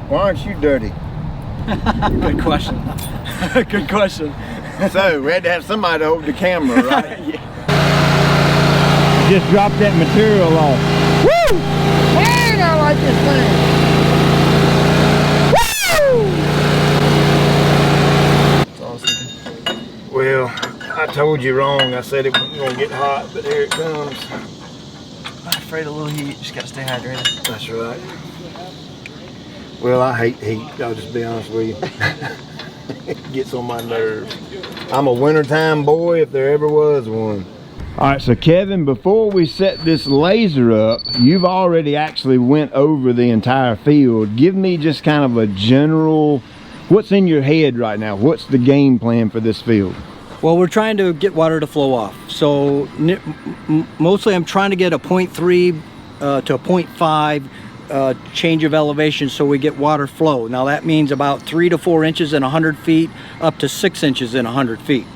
Why aren't you dirty? Good question. Good question. So we had to have somebody to hold the camera, right? Yeah. Just drop that material off. Woo! Man, I like this thing. Woo! Well, I told you wrong. I said it wasn't gonna get hot, but here it comes. I'm afraid of a little heat. Just gotta stay hydrated. That's right. Well, I hate heat. I'll just be honest with you. It gets on my nerves. I'm a wintertime boy if there ever was one. All right, so Kevin, before we set this laser up, you've already actually went over the entire field. Give me just kind of a general, what's in your head right now? What's the game plan for this field? Well, we're trying to get water to flow off. So mostly I'm trying to get a 0.3 to a 0.5 change of elevation so we get water flow. Now that means about 3 to 4 inches in 100 feet up to 6 inches in 100 feet.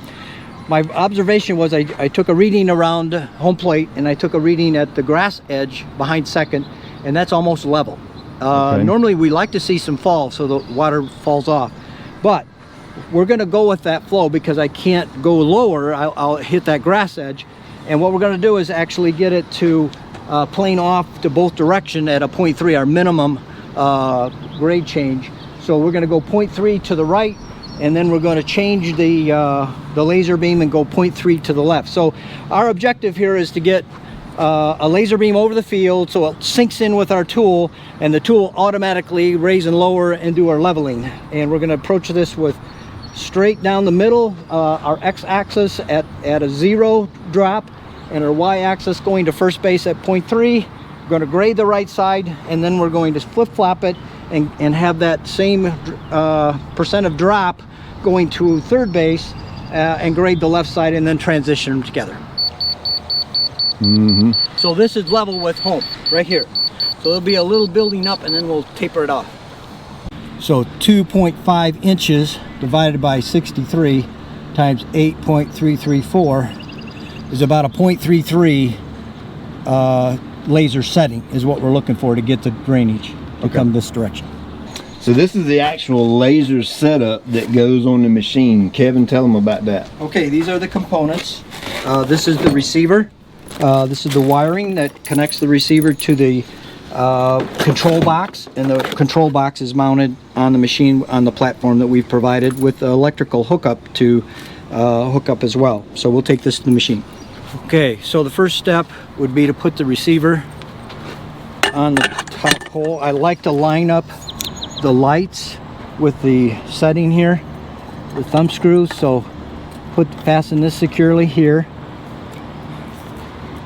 My observation was I took a reading around home plate and I took a reading at the grass edge behind second, and that's almost level. Okay. Normally we like to see some fall so the water falls off, but we're going to go with that flow because I can't go lower. I'll hit that grass edge, and what we're going to do is actually get it to plane off to both direction at a 0.3, our minimum grade change. So we're going to go 0.3 to the right, and then we're going to change the laser beam and go 0.3 to the left. So our objective here is to get a laser beam over the field so it sinks in with our tool, and the tool automatically raise and lower and do our leveling. And we're going to approach this with straight down the middle, our x-axis at a 0 drop, and our y-axis going to first base at 0.3. We're going to grade the right side, and then we're going to flip-flop it and have that same percent of drop going to third base and grade the left side and then transition them together. Mm-hmm. So this is level with home right here. So there'll be a little building up and then we'll taper it off. So 2.5 inches divided by 63 times 8.334 is about a 0.33 laser setting is what we're looking for to get the drainage to come this direction. So this is the actual laser setup that goes on the machine. Kevin, tell them about that. Okay, these are the components. This is the receiver. This is the wiring that connects the receiver to the control box, and the control box is mounted on the machine on the platform that we've provided with the electrical hookup to hook up as well. So we'll take this to the machine. Okay, so the first step would be to put the receiver on the top hole. I like to line up the lights with the setting here, the thumb screws. So fasten this securely here.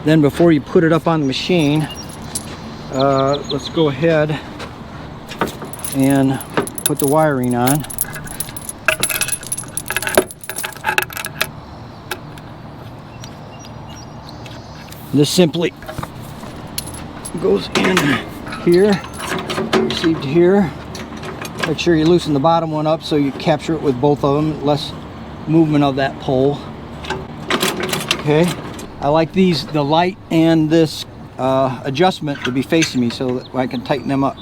Then before you put it up on the machine, let's go ahead and put the wiring on. This simply goes in here, received here. Make sure you loosen the bottom one up so you capture it with both of them, less movement of that pole. Okay, I like these, the light and this adjustment to be facing me so that I can tighten them up.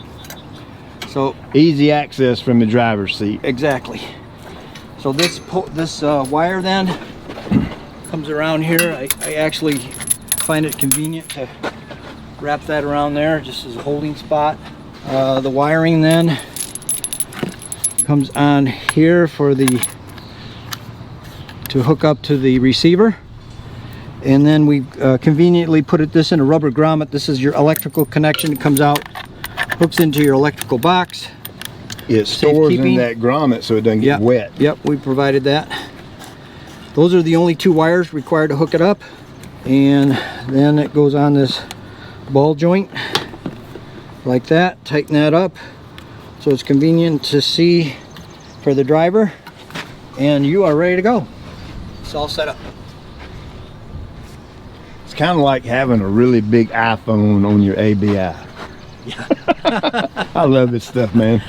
So easy access from the driver's seat. Exactly. So this wire then comes around here. I actually find it convenient to wrap that around there just as a holding spot. The wiring then comes on here to hook up to the receiver, and then we conveniently put this in a rubber grommet. This is your electrical connection. It comes out, hooks into your electrical box. It stores in that grommet so it doesn't get wet. Yep, we provided that. Those are the only two wires required to hook it up, and then it goes on this ball joint like that. Tighten that up so it's convenient to see for the driver, and you are ready to go. It's all set up. It's kind of like having a really big iPhone on your ABI. Yeah. I love this stuff, man.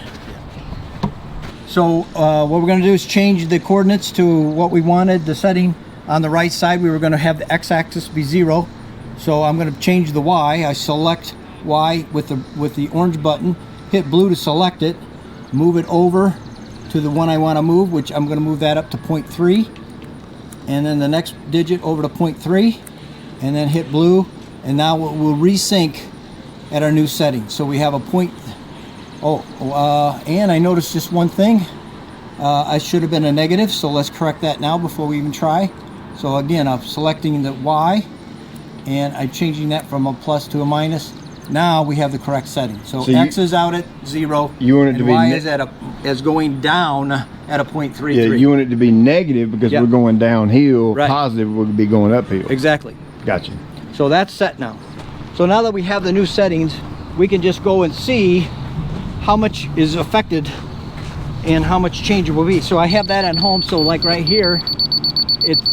So what we're going to do is change the coordinates to what we wanted. The setting on the right side, we were going to have the x-axis be 0. So I'm going to change the Y. I select Y with the orange button, hit blue to select it, move it over to the one I want to move, which I'm going to move that up to 0.3, and then the next digit over to 0.3, and then hit blue, and now we'll resync at our new setting. So we have a point. And I noticed just one thing. I should have been a negative, so let's correct that now before we even try. So again, I'm selecting the Y, and I'm changing that from a plus to a minus. Now we have the correct setting. So X is out at 0. You want it to be Y is going down at a 0.33. Yeah, you want it to be negative because Yep. we're going downhill. Right. Positive would be going uphill. Exactly. Gotcha. So that's set now. So now that we have the new settings, we can just go and see how much is affected and how much change it will be. So I have that at home. So like right here,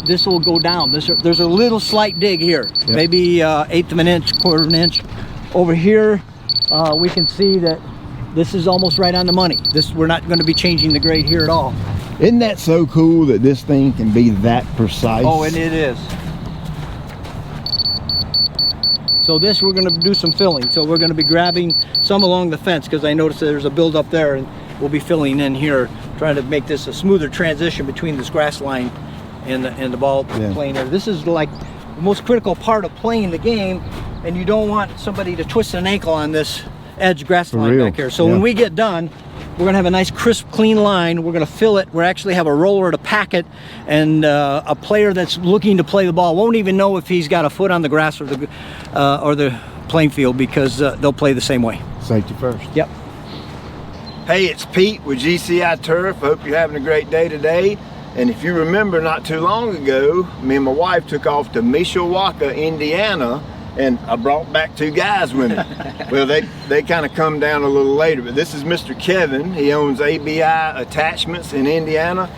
this will go down. There's a little slight dig here, Yep. maybe 1/8 of an inch, 1/4 of an inch. Over here, we can see that this is almost right on the money. We're not going to be changing the grade here at all. Isn't that so cool that this thing can be that precise? Oh, and it is. So this, we're going to do some filling. So we're going to be grabbing some along the fence because I noticed that there's a build up there, and we'll be filling in here, trying to make this a smoother transition between this grass line and the ball playing there. This is like the most critical part of playing the game, and you don't want somebody to twist an ankle on this edge grass line back here. So when we get done, we're gonna have a nice crisp clean line. We're gonna fill it. We're actually have a roller to pack it, and a player that's looking to play the ball won't even know if he's got a foot on the grass or the playing field, because they'll play the same way. Safety first. Yep. Hey, it's Pete with GCI Turf. Hope you're having a great day today. And if you remember, not too long ago, me and my wife took off to Mishawaka, Indiana, and I brought back 2 guys with me. Well, they kind of come down a little later, but this is Mr. Kevin. He owns ABI Attachments in Indiana,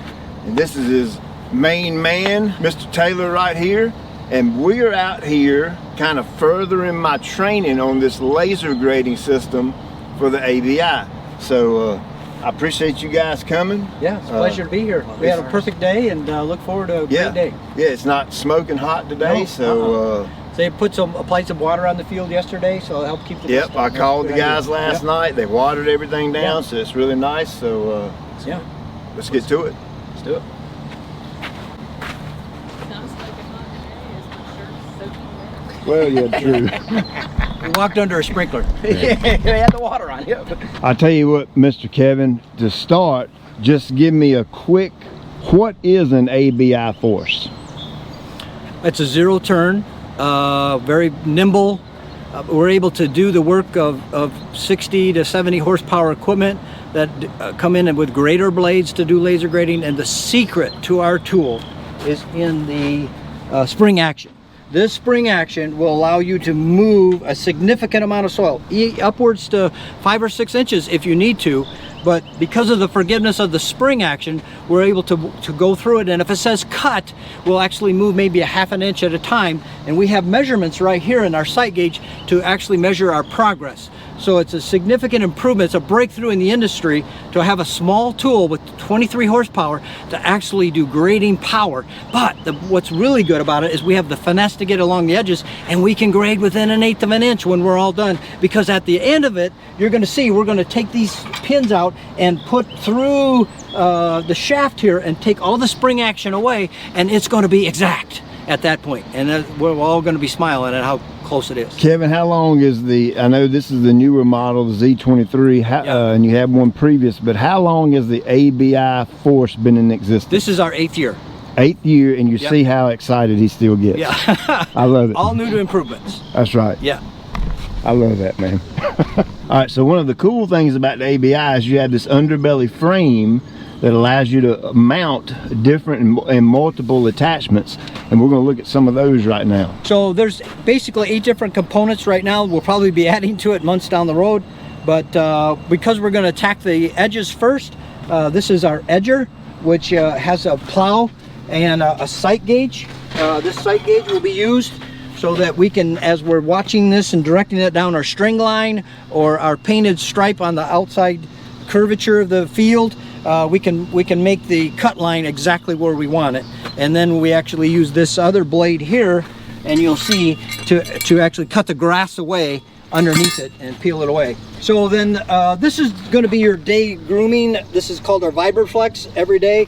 and this is his main man, Mr. Taylor, right here. And we're out here kind of furthering my training on this laser grading system for the ABI. So I appreciate you guys coming. Yeah, it's a pleasure to be here. We had a perfect day, and look forward to a great day. Yeah, it's not smoking hot today, No, so they applied some water on the field yesterday, so it'll help keep the yep, I called the guys last night. They watered everything down, Yeah. so it's really nice. So Yeah, let's get to it. let's do it. Well, yeah, true. We walked under a sprinkler. Yeah, they had the water on. Yeah. I tell you what, Mr. Kevin, to start, just give me a quick, what is an ABI Force? It's a zero turn, very nimble. We're able to do the work of 60 to 70 horsepower equipment that come in with grader blades to do laser grading. And the secret to our tool is in the spring action. This spring action will allow you to move a significant amount of soil, upwards to 5 or 6 inches if you need to. But because of the forgiveness of the spring action, we're able to go through it. And if it says cut, we'll actually move maybe a half an inch at a time. And we have measurements right here in our sight gauge to actually measure our progress. So it's a significant improvement. It's a breakthrough in the industry to have a small tool with 23 horsepower to actually do grading power. But what's really good about it is we have the finesse to get along the edges, and we can grade within 1/8 of an inch when we're all done. Because at the end of it, you're going to see we're going to take these pins out and put through the shaft here and take all the spring action away, and it's going to be exact at that point. And we're all going to be smiling at how close it is. Kevin, how long is I know this is the newer model, the Z23, and you had one previous, but how long has the ABI Force been in existence? This is our 8th year. 8th year, and you see how excited he still gets. Yeah. I love it. All new to improvements. That's right. Yeah. I love that, man. All right, so one of the cool things about the ABI is you have this underbelly frame that allows you to mount different and multiple attachments, and we're going to look at some of those right now. So there's basically 8 different components right now. We'll probably be adding to it months down the road, but because we're going to attack the edges first, this is our edger, which has a plow and a sight gauge. This sight gauge will be used so that we can, as we're watching this and directing it down our string line or our painted stripe on the outside curvature of the field, we can make the cut line exactly where we want it. And then we actually use this other blade here, and you'll see, to actually cut the grass away underneath it and peel it away. So then this is going to be your day grooming. This is called our Vibraflex every day.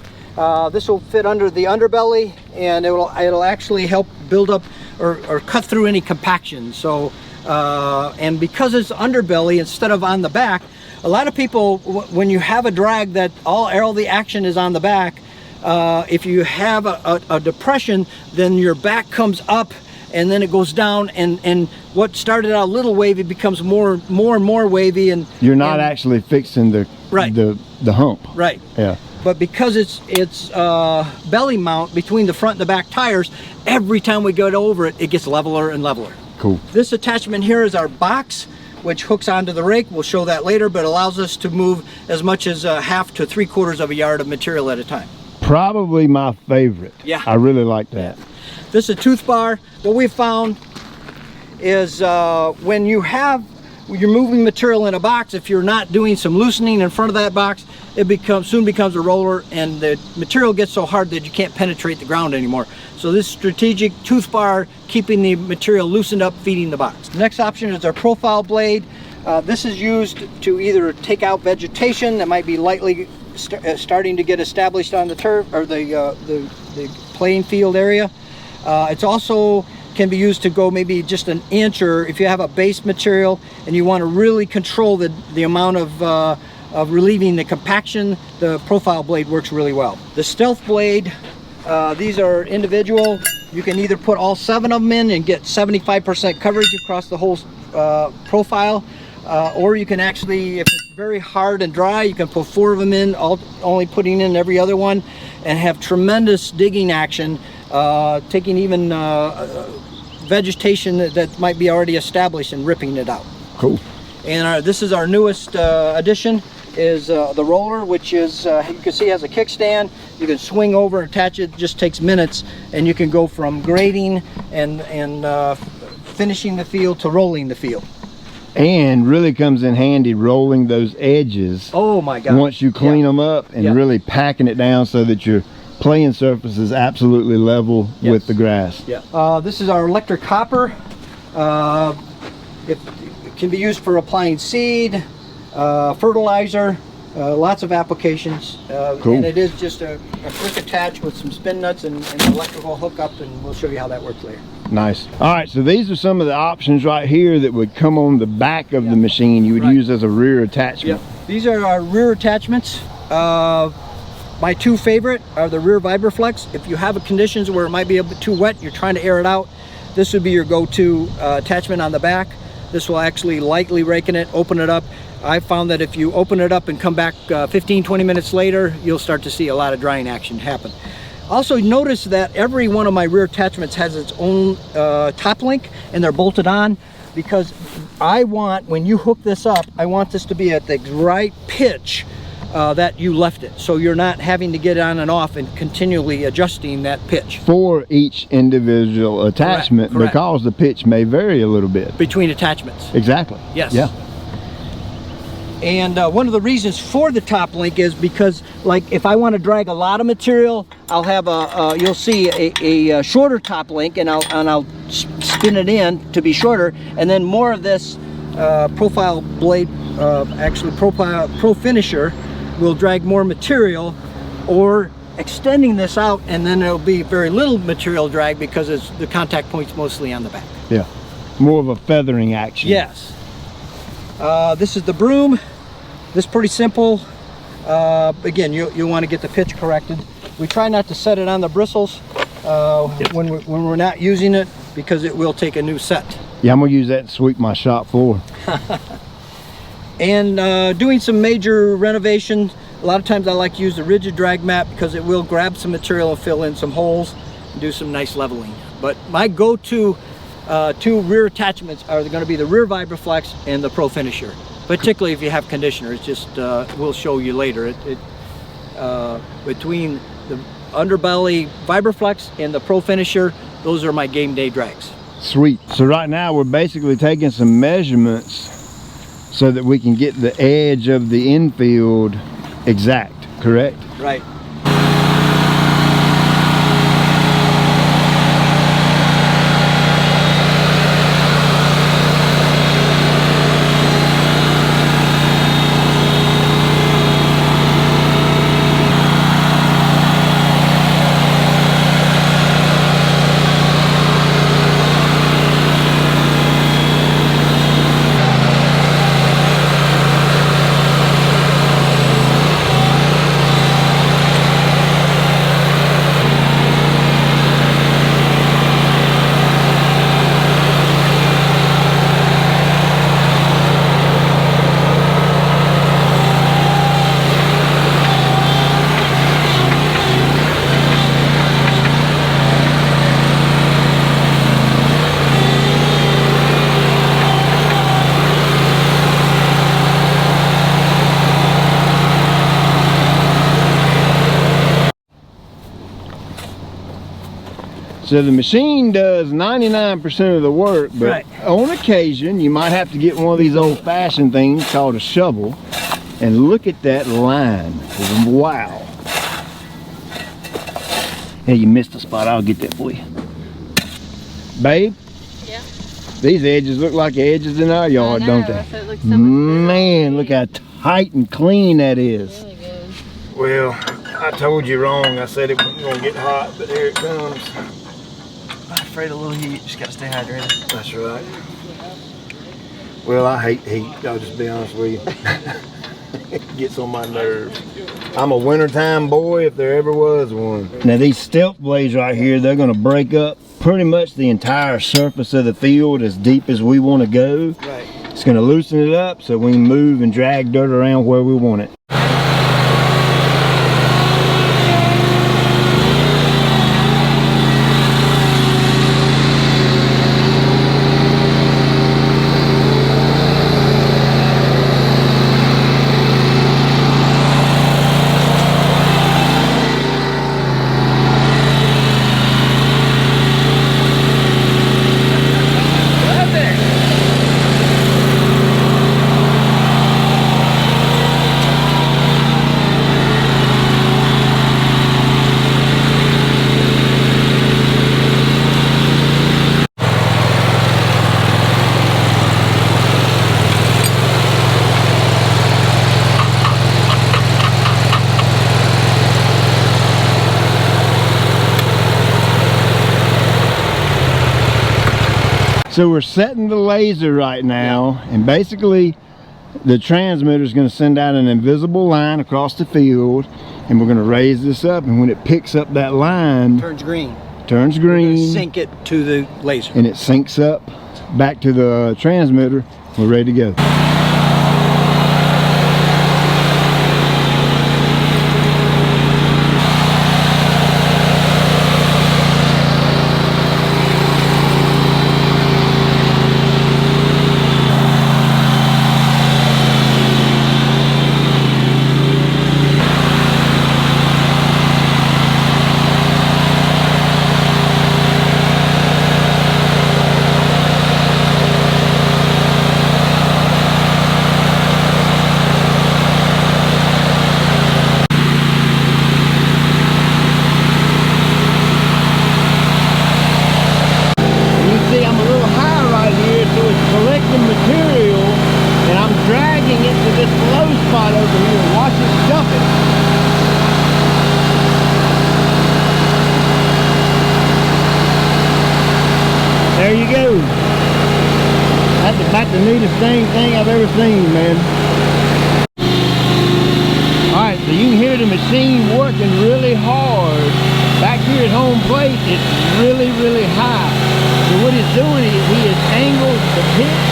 This will fit under the underbelly, and it'll actually help build up or cut through any compaction. So and because it's underbelly instead of on the back, a lot of people, when you have a drag that all the action is on the back, if you have a depression, then your back comes up and then it goes down, and what started out a little wavy becomes more and more wavy, and you're not actually fixing the hump. Right. Yeah. But because it's belly mount between the front and the back tires, every time we go over it, it gets leveler and leveler. Cool. This attachment here is our box, which hooks onto the rake. We'll show that later, but allows us to move as much as 1/2 to 3/4 of a yard of material at a time. Probably my favorite. Yeah. I really like that. This is a tooth bar. What we found is when you're moving material in a box, if you're not doing some loosening in front of that box, it soon becomes a roller, and the material gets so hard that you can't penetrate the ground anymore. So this strategic tooth bar, keeping the material loosened up, feeding the box. Next option is our profile blade. This is used to either take out vegetation that might be lightly starting to get established on the turf or the playing field area. It's also can be used to go maybe just an inch, or if you have a base material and you want to really control the amount of relieving the compaction, the profile blade works really well. The stealth blade, these are individual. You can either put all 7 of them in and get 75% coverage across the whole profile, or you can actually, if it's very hard and dry, you can put 4 of them in, only putting in every other one, and have tremendous digging action, taking even vegetation that might be already established and ripping it out. Cool. And this is our newest addition, is the roller, which is, you can see has a kickstand. You can swing over and attach it. It just takes minutes, and you can go from grading and finishing the field to rolling the field. And really comes in handy rolling those edges. Oh my God. Once you clean them up and really packing it down so that your playing surface is absolutely level with the grass. Yeah. This is our electric hopper. It can be used for applying seed, fertilizer, lots of applications. Cool. And it is just a quick attach with some spin nuts and an electrical hookup, and we'll show you how that works later. Nice. All right, so these are some of the options right here that would come on the back of the machine you would use as a rear attachment. These are our rear attachments. My 2 favorite are the rear Vibraflex. If you have conditions where it might be a bit too wet, you're trying to air it out, this would be your go-to attachment on the back. This will actually lightly rake in it, open it up. I found that if you open it up and come back 15-20 minutes later, you'll start to see a lot of drying action happen. Also notice that every one of my rear attachments has its own top link, and they're bolted on, because I want, when you hook this up, I want this to be at the right pitch that you left it, so you're not having to get on and off and continually adjusting that pitch. For each individual attachment, correct. Because the pitch may vary a little bit. Between attachments. Exactly. Yes. Yeah. And one of the reasons for the top link is because, like, if I want to drag a lot of material, I'll have you'll see a shorter top link, and I'll spin it in to be shorter, and then more of this profile blade, actually Pro Finisher, will drag more material, or extending this out, and then there'll be very little material drag because the contact point's mostly on the back. Yeah, more of a feathering action. Yes. This is the broom. This is pretty simple. Again, you want to get the pitch corrected. We try not to set it on the bristles when we're not using it, because it will take a new set. Yeah, I'm gonna use that to sweep my shop floor. And doing some major renovations, a lot of times I like to use the rigid drag mat, because it will grab some material and fill in some holes and do some nice leveling. But my go-to 2 rear attachments are going to be the rear Vibraflex and the Pro Finisher, particularly if you have conditioner. It's just we'll show you later. Between the underbelly Vibraflex and the Pro Finisher, those are my game day drags. Sweet. So right now we're basically taking some measurements so that we can get the edge of the infield exact, correct? Right. So the machine does 99% of the work, but Right. on occasion you might have to get one of these old-fashioned things called a shovel. And look at that line. Wow. Hey, you missed a spot. I'll get that for you. Babe? Yeah. These edges look like edges in our yard, don't they? It looks so much better. Man, look how tight and clean that is. Really good. Well, I told you wrong. I said it wasn't gonna get hot, but here it comes. I'm afraid of a little heat. Just gotta stay hydrated. That's right. Well, I hate heat. I'll just be honest with you. It gets on my nerves. I'm a wintertime boy if there ever was one. Now these stealth blades right here, they're gonna break up pretty much the entire surface of the field as deep as we want to go. Right. It's gonna loosen it up so we can move and drag dirt around where we want it. So we're setting the laser right now, and basically the transmitter is going to send out an invisible line across the field, and we're going to raise this up, and when it picks up that line, Turns green. turns green, Sync it to the laser. and it syncs up back to the transmitter. We're ready to go. Material, and I'm dragging it to this low spot over here. Watch it dump it. There you go. That's about the neatest thing I've ever seen, man. Alright, so you can hear the machine working really hard. Back here at home plate, it's really, really high. So what he's doing is he has angled the pitch.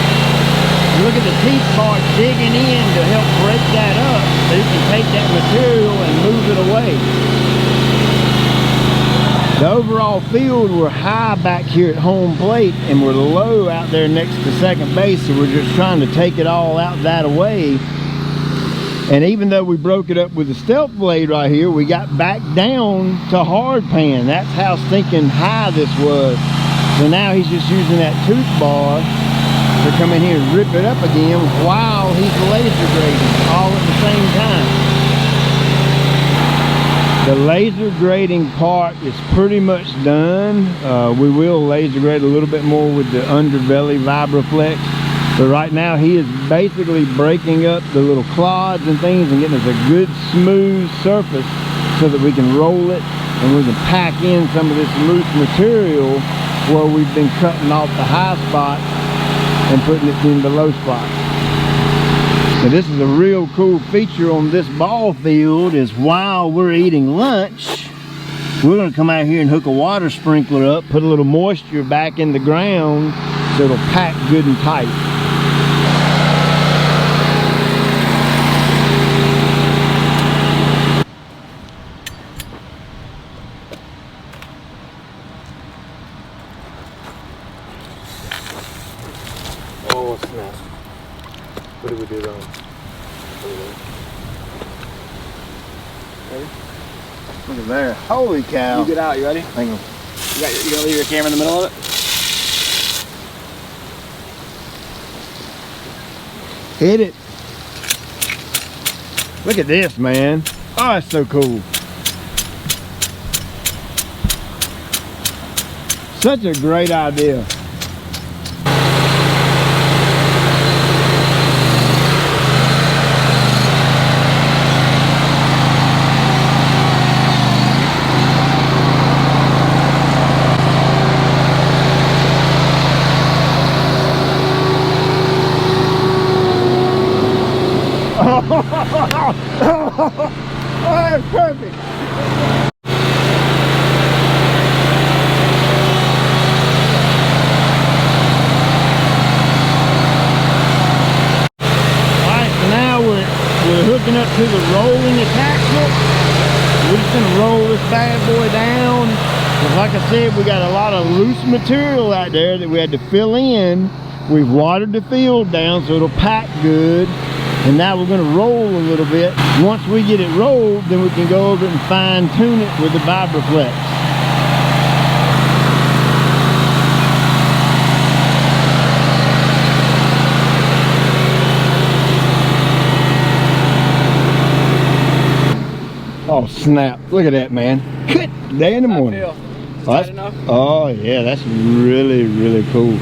Look at the teeth bar digging in to help break that up so you can take that material and move it away. The overall field, we're high back here at home plate and we're low out there next to second base, so we're just trying to take it all out that way. And even though we broke it up with the stealth blade right here, we got back down to hard pan. That's how stinking high this was. So now he's just using that tooth bar to come in here and rip it up again while he's laser grading, all at the same time. The laser grading part is pretty much done. We will laser grade a little bit more with the underbelly Vibraflex, but right now he is basically breaking up the little clods and things and getting us a good smooth surface so that we can roll it and we can pack in some of this loose material where we've been cutting off the high spots and putting it in the low spots. Now this is a real cool feature on this ball field, is while we're eating lunch, we're going to come out here and hook a water sprinkler up, put a little moisture back in the ground so it'll pack good and tight. Oh, snap. What did we do wrong? Look at there. Holy cow. You get out, you ready? Hang on. You gonna leave your camera in the middle of it? Hit it. Look at this, man. Oh, that's so cool. Such a great idea. Oh, that's perfect. Alright, so now we're hooking up to the rolling attachment. We're just gonna roll this bad boy down. 'Cause like I said, we got a lot of loose material out there that we had to fill in. We've watered the field down so it'll pack good. And now we're going to roll a little bit. Once we get it rolled, then we can go over and fine tune it with the Vibraflex. Oh snap, look at that, man. Good day in the morning. Is it tight enough? Oh yeah, that's really, really cool.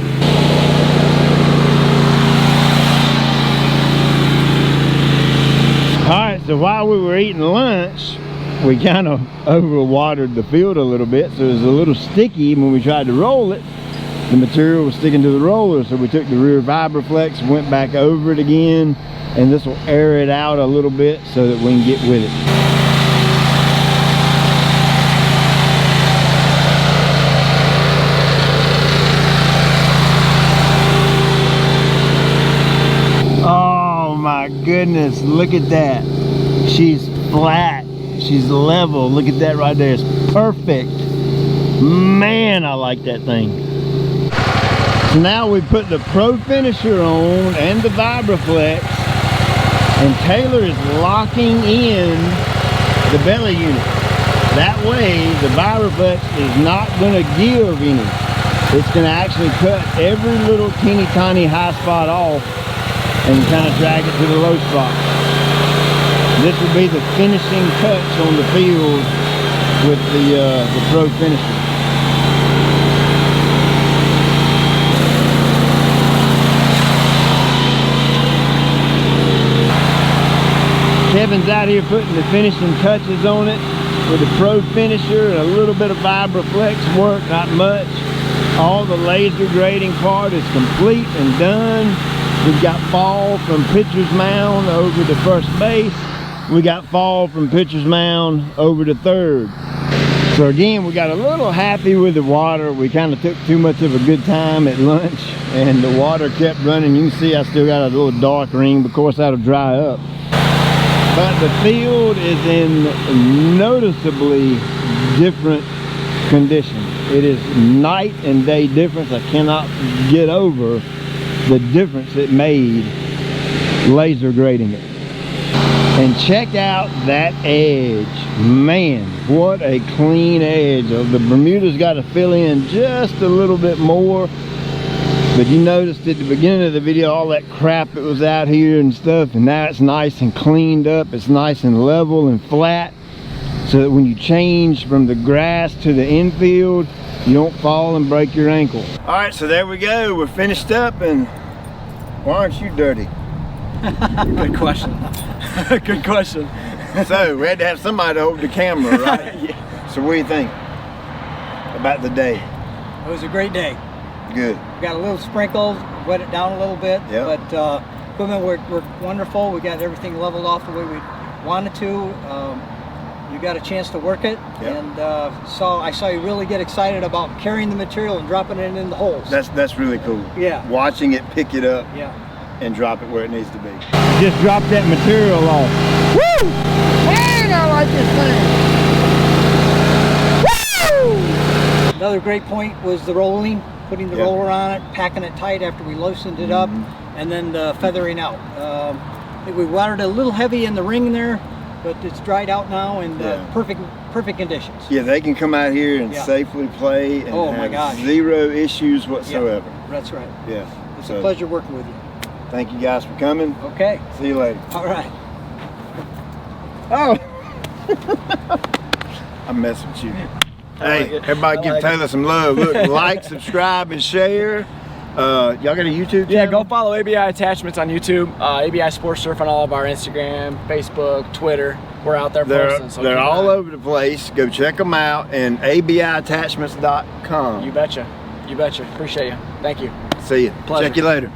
Alright, so while we were eating lunch, we kind of overwatered the field a little bit, so it was a little sticky when we tried to roll it. The material was sticking to the roller, so we took the rear Vibraflex, went back over it again, and this will air it out a little bit so that we can get with it. Oh my goodness, look at that. She's flat, she's level. Look at that right there, it's perfect. Man, I like that thing. So now we put the Pro Finisher on and the Vibraflex, and Taylor is locking in the belly unit. That way the Vibraflex is not gonna give any. It's gonna actually cut every little teeny tiny high spot off and kind of drag it to the low spot. This will be the finishing touch on the field with the Pro Finisher. Kevin's out here putting the finishing touches on it with the Pro Finisher and a little bit of Vibraflex work, not much. All the laser grading part is complete and done. We've got fall from Pitcher's Mound over to first base. We got fall from Pitcher's Mound over to third. So again, we got a little happy with the water. We kind of took too much of a good time at lunch and the water kept running. You can see I still got a little dark ring, but of course that'll dry up. But the field is in noticeably different condition. It is night and day difference. I cannot get over the difference it made laser grading it. And check out that edge. Man, what a clean edge. The Bermuda's got to fill in just a little bit more. But you noticed at the beginning of the video all that crap that was out here and stuff, and now it's nice and cleaned up. It's nice and level and flat, so that when you change from the grass to the infield, you don't fall and break your ankle. All right, so there we go. We're finished up, and why aren't you dirty? Good question. Good question. So we had to have somebody to hold the camera, right? Yeah. So what do you think about the day? It was a great day. Good. We got a little sprinkled, wet it down a little bit, Yep. but equipment worked wonderful. We got everything leveled off the way we wanted to. You got a chance to work it, Yep. and I saw you really get excited about carrying the material and dropping it in the holes. That's really cool. Yeah. Watching it pick it up Yeah. and drop it where it needs to be. Just drop that material off. Woo! Man, I like this thing. Woo! Another great point was the rolling, putting the Yep. roller on it, packing it tight after we loosened it up, and then the feathering out. I think we watered a little heavy in the ring there, but it's dried out now and Yeah. perfect conditions. Yeah, they can come out here and Yeah. safely play and Oh, my have gosh. zero issues whatsoever. That's right. Yeah. It's So, a pleasure working with you. thank you guys for coming. Okay. See you later. All right. Oh! I'm messing with you. Hey, everybody give Taylor some love. Look, like, subscribe, and share. Y'all got a YouTube channel? Yeah, go follow ABI Attachments on YouTube, ABI Sports Surf on all of our Instagram, Facebook, Twitter. We're out there posting. So They're keep all an eye. over the place. Go check them out and abiattachments.com. You betcha. You betcha. Appreciate you. Thank you. See you. Pleasure. Check you later.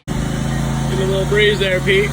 Give me a little breeze there, Pete.